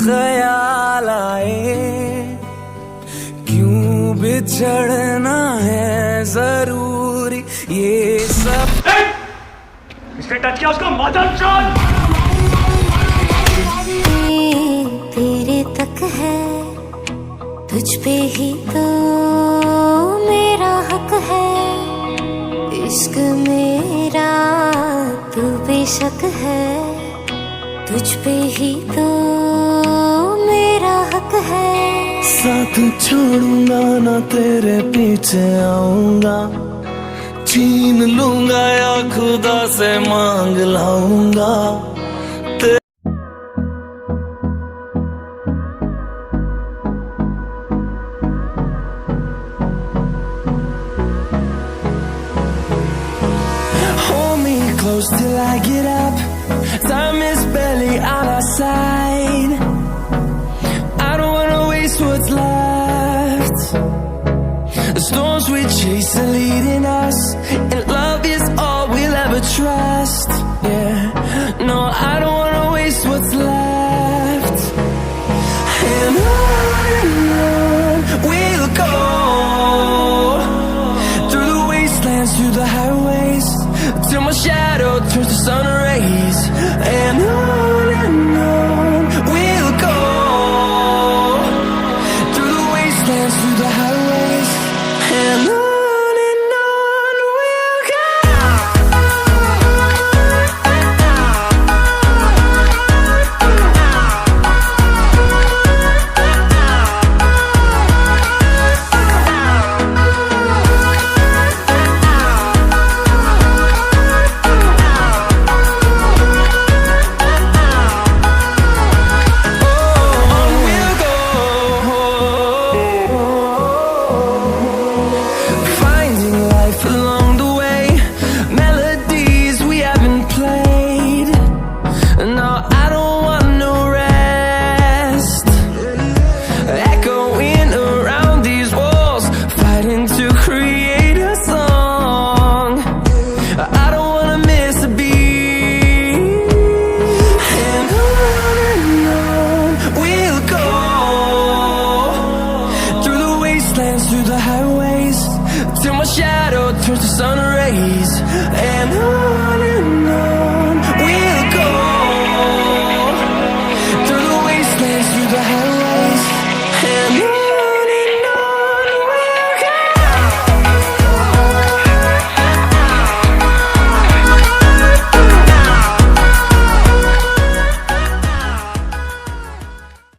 ख्याल आए, क्यों बिछड़ना है जरूरी ये सब। इसने टच किया उसको मदर चोद। तेरे तक है, तुझ पे ही तो मेरा हक है। इश्क मेरा तू बेशक है, तुझ पे ही तो मेरा हक है। साथ छोड़ूंगा ना तेरे पीछे आऊंगा, छीन लूंगा या खुदा से मांग लाऊंगा। Close till I get up, time is barely on our side. I don't wanna waste what's left. The storms we chase are leading us, and love is all we'll ever trust. Yeah, no, I don't wanna waste what's left. And on we'll go, through the wastelands, through the highways, till my shadow turns to sun rays. And on we'll go, through the wastelands, through the highways. And on we'll go. Through the highways, till my shadow turns to sun rays. And